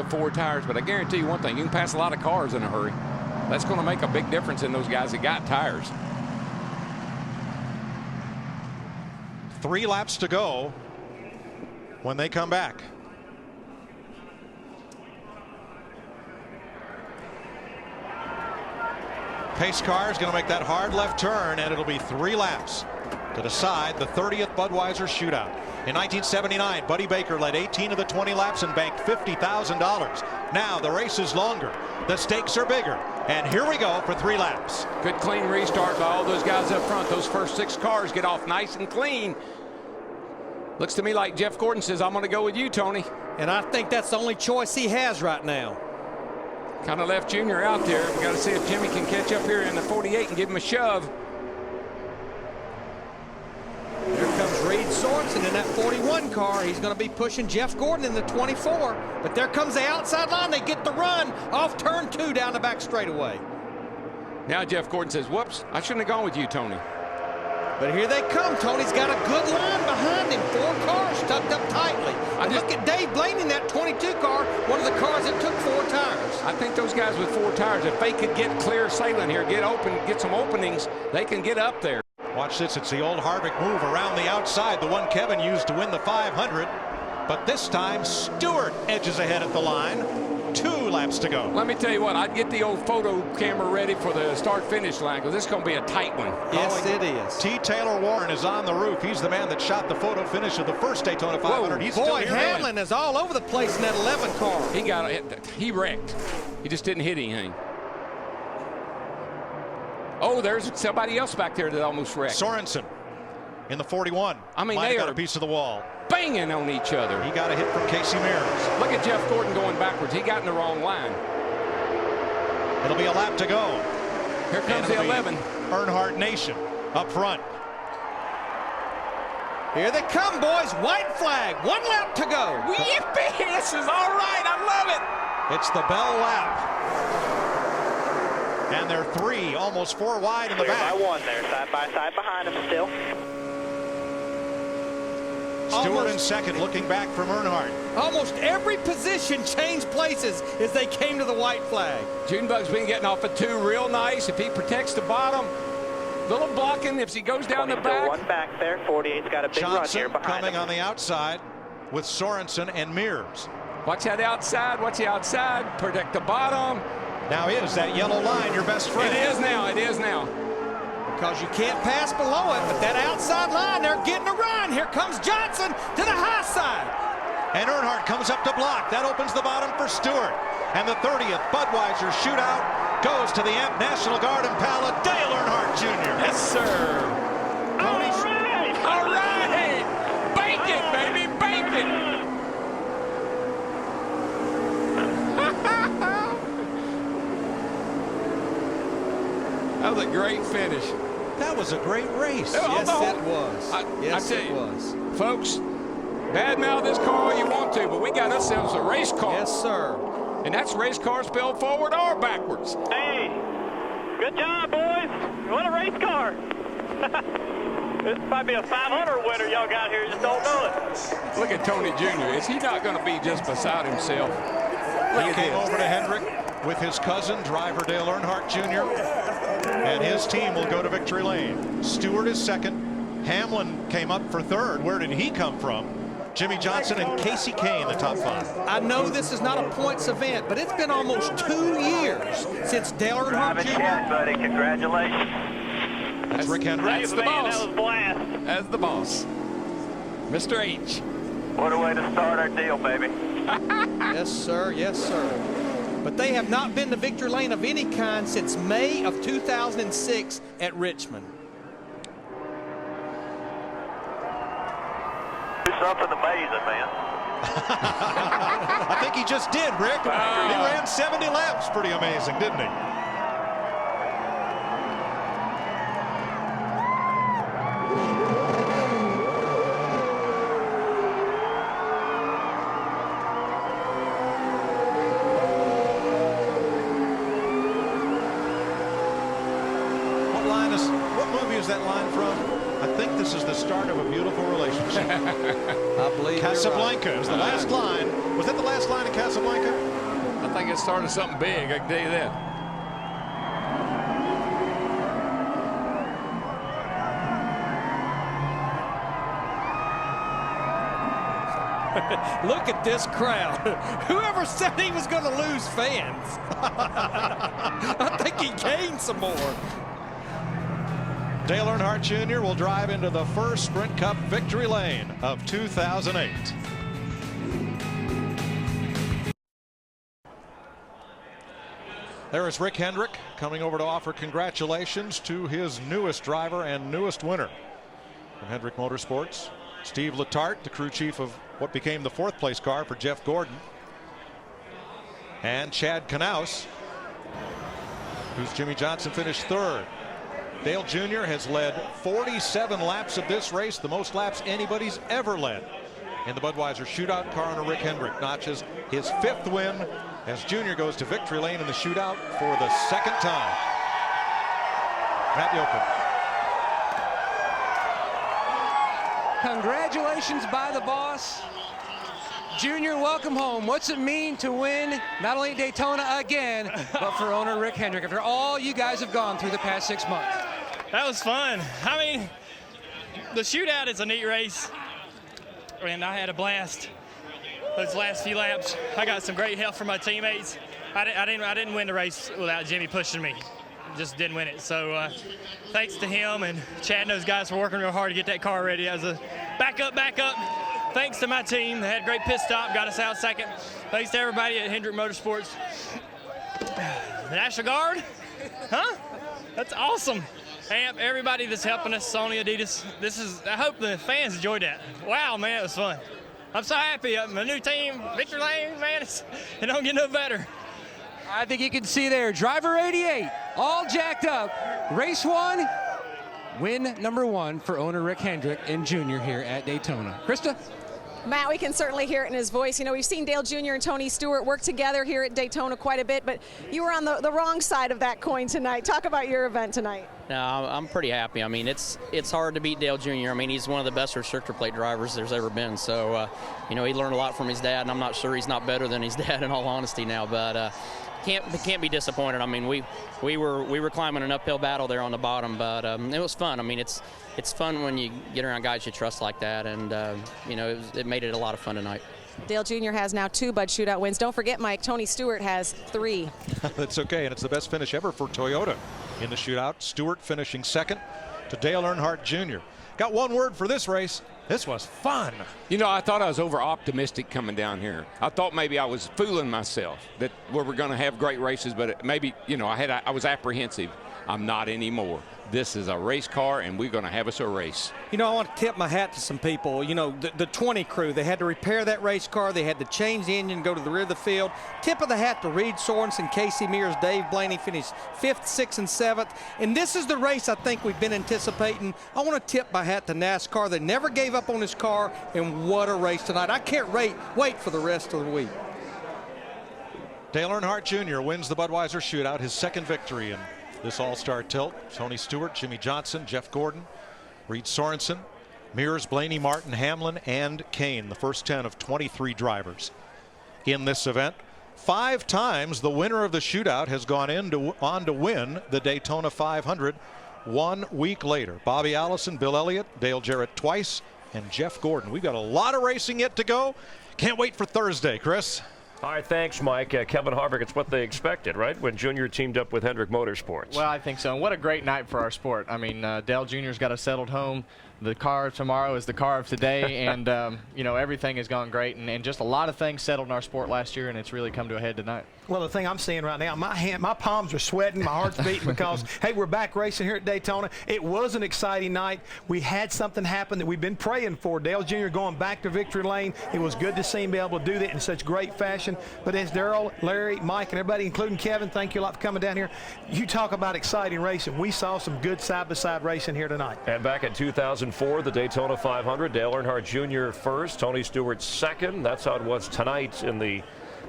The 4 tires, but I guarantee you one thing, you can pass a lot of cars in a hurry. That's going to make a big difference in those guys that got tires. 3 laps to go when they come back. Pace car is going to make that hard left turn, and it'll be 3 laps to decide the 30th Budweiser Shootout. In 1979, Buddy Baker led 18 of the 20 laps and banked $50,000. Now the race is longer, the stakes are bigger, and here we go for 3 laps. Good clean restart by all those guys up front. Those first 6 cars get off nice and clean. Looks to me like Jeff Gordon says, I'm going to go with you, Tony. And I think that's the only choice he has right now. Kind of left Junior out there. We got to see if Jimmy can catch up here in the 48 and give him a shove. Here comes Reed Sorensen in that 41 car. He's going to be pushing Jeff Gordon in the 24. But there comes the outside line. They get the run off turn 2 down the back straightaway. Now Jeff Gordon says, whoops, I shouldn't have gone with you, Tony. But here they come. Tony's got a good line behind him. 4 cars tucked up tightly. And look at Dave Blaney in that 22 car, one of the cars that took 4 tires. I think those guys with 4 tires, if they could get clear sailing here, get open, get some openings, they can get up there. Watch this. It's the old Harvick move around the outside, the one Kevin used to win the 500. But this time, Stewart edges ahead at the line. 2 laps to go. Let me tell you what, I'd get the old photo camera ready for the start-finish line, because this is going to be a tight one. Yes, it is. T. Taylor Warren is on the roof. He's the man that shot the photo finish of the first Daytona 500. Whoa, He's boy, still here. Hamlin is all over the place in that 11 car. He wrecked. He just didn't hit anything. Oh, there's somebody else back there that almost wrecked. Sorensen in the 41. I mean, they they got are a piece of the wall. Banging on each other. He got a hit from Casey Mears. Look at Jeff Gordon going backwards. He got in the wrong line. It'll be a lap to go. Here comes the 11. Earnhardt Nation up front. Here they come, boys. White flag. 1 lap to go. Yippee! This is all right. I love it. It's the Bell lap. And they're 3, almost 4 wide in the back. By 1 there, side by side behind him still. Stewart in second, looking back from Earnhardt. Almost every position changed places as they came to the white flag. Junebug's been getting off at 2 real nice. If he protects the bottom, little blocking if he goes down the back. 1 back there. 48's got a big run here behind coming him. on the outside with Sorensen and Mears. Watch that outside. Watch the outside. Protect the bottom. Now is that yellow line your best friend? It is now. It is now. Because you can't pass below it, but that outside line, they're getting a run. Here comes Johnson to the high side. And Earnhardt comes up to block. That opens the bottom for Stewart. And the 30th Budweiser Shootout goes to the AMP National Guard Impala, Dale Earnhardt Jr. Yes, sir. All right. All right. Bank it, baby. Bank it. That was a great finish. That was a great race. Yes, it was. Yes, it was. Folks, badmouth this car all you want to, but we got ourselves a race car. Yes, sir. And that's race car spelled forward or backwards. Hey, good job, boys. What a race car. This might be a 500 winner y'all got here. You just don't know it. Look at Tony Jr. Is he not going to be just beside himself? He came over to Hendrick with his cousin, driver Dale Earnhardt Jr., and his team will go to victory lane. Stewart is second. Hamlin came up for third. Where did he come from? Jimmy Johnson and Casey Kane, the top 5. I know this is not a points event, but it's been almost 2 years since Dale Earnhardt Jr. Buddy, congratulations. That's Rick Hendrick. That's the boss. That was blast. That's the boss. Mr. H. What a way to start our deal, baby. Yes, sir. Yes, sir. But they have not been to victory lane of any kind since May of 2006 at Richmond. Do something amazing, man. I think he just did, Rick. He ran 70 laps. Pretty amazing, didn't he? What movie is that line from? I think this is the start of a beautiful relationship. I believe Casablanca is the last line. Was that the last line in Casablanca? I think it started something big, I can tell you that. Look at this crowd. Whoever said he was going to lose fans? I think he gained some more. Dale Earnhardt Jr. will drive into the first Sprint Cup victory lane of 2008. There is Rick Hendrick coming over to offer congratulations to his newest driver and newest winner from Hendrick Motorsports. Steve Letarte, the crew chief of what became the 4th place car for Jeff Gordon. And Chad Knaus, whose Jimmy Johnson finished 3rd. Dale Jr. has led 47 laps of this race, the most laps anybody's ever led in the Budweiser Shootout. Car owner Rick Hendrick notches his 5th win as Jr. goes to victory lane in the Shootout for the 2nd time. Matt Yoakum. Congratulations by the boss. Junior, welcome home. What's it mean to win not only Daytona again, but for owner Rick Hendrick after all you guys have gone through the past 6 months? That was fun. I mean, the Shootout is a neat race, and I had a blast those last few laps. I got some great help from my teammates. I didn't win the race without Jimmy pushing me. Just didn't win it. So thanks to him and Chad and those guys for working real hard to get that car ready. As a backup. Thanks to my team. They had a great pit stop, got us out 2nd. Thanks to everybody at Hendrick Motorsports. The National Guard? Huh? That's awesome. AMP, everybody that's helping us, Sony, Adidas. I hope the fans enjoyed that. Wow, man, it was fun. I'm so happy. My new team, Victory Lane, man, it don't get no better. I think you can see there, driver 88, all jacked up. Race 1, win number 1 for owner Rick Hendrick and Jr. here at Daytona. Krista? Matt, we can certainly hear it in his voice. You know, we've seen Dale Jr. and Tony Stewart work together here at Daytona quite a bit, but you were on the wrong side of that coin tonight. Talk about your event tonight. No, I'm pretty happy. I mean, it's hard to beat Dale Jr. I mean, he's one of the best restrictor plate drivers there's ever been. So, you know, he learned a lot from his dad, and I'm not sure he's not better than his dad in all honesty now. But can't be disappointed. I mean, we were climbing an uphill battle there on the bottom, but it was fun. I mean, it's fun when you get around guys you trust like that, and you know, it made it a lot of fun tonight. Dale Jr. has now 2 Bud Shootout wins. Don't forget, Mike, Tony Stewart has 3. That's okay, and it's the best finish ever for Toyota in the Shootout. Stewart finishing 2nd to Dale Earnhardt Jr. Got one word for this race. This was fun. You know, I thought I was over optimistic coming down here. I thought maybe I was fooling myself that we were going to have great races, but maybe, you know, I was apprehensive. I'm not anymore. This is a race car, and we're going to have us a race. You know, I want to tip my hat to some people. You know, the 20 crew, they had to repair that race car. They had to change the engine, go to the rear of the field. Tip of the hat to Reed Sorensen, Casey Mears, Dave Blaney finished 5th, 6th, and 7th. And this is the race I think we've been anticipating. I want to tip my hat to NASCAR. They never gave up on this car, and what a race tonight. I can't wait for the rest of the week. Dale Earnhardt Jr. wins the Budweiser Shootout, his 2nd victory in this all-star tilt. Tony Stewart, Jimmy Johnson, Jeff Gordon, Reed Sorensen, Mears, Blaney, Martin, Hamlin, and Kane, the first 10 of 23 drivers in this event. 5 times the winner of the Shootout has gone on to win the Daytona 500 1 week later. Bobby Allison, Bill Elliott, Dale Jarrett twice, and Jeff Gordon. We've got a lot of racing yet to go. Can't wait for Thursday, Chris. All right, thanks, Mike. Kevin Harvick, it's what they expected, right, when Junior teamed up with Hendrick Motorsports? Well, I think so. And what a great night for our sport. I mean, Dale Jr.'s got a settled home. The car of tomorrow is the car of today, and, you know, everything has gone great. And just a lot of things settled in our sport last year, and it's really come to a head tonight. Well, the thing I'm seeing right now, my palms are sweating, my heart's beating because, hey, we're back racing here at Daytona. It was an exciting night. We had something happen that we've been praying for. Dale Jr. going back to victory lane. It was good to see him be able to do that in such great fashion. But as Darrell, Larry, Mike, and everybody, including Kevin, thank you a lot for coming down here. You talk about exciting racing. We saw some good side-by-side racing here tonight. And back in 2004, the Daytona 500, Dale Earnhardt Jr. first, Tony Stewart second. That's how it was tonight in the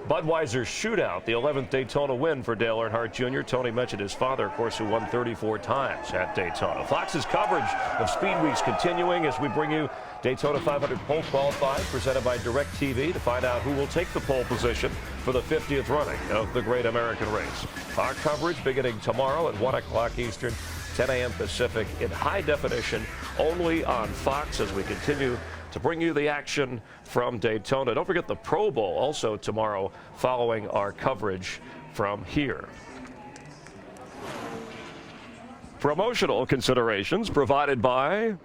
Budweiser Shootout, the 11th Daytona win for Dale Earnhardt Jr. Tony mentioned his father, of course, who won 34 times at Daytona. Fox's coverage of Speed Week's continuing as we bring you Daytona 500 Pole Qualified, presented by DirecTV, to find out who will take the pole position for the 50th running of the Great American Race. Our coverage beginning tomorrow at 1 o'clock Eastern, 10 a.m. Pacific, in high definition, only on Fox, as we continue to bring you the action from Daytona. Don't forget the Pro Bowl also tomorrow following our coverage from here. Promotional considerations provided by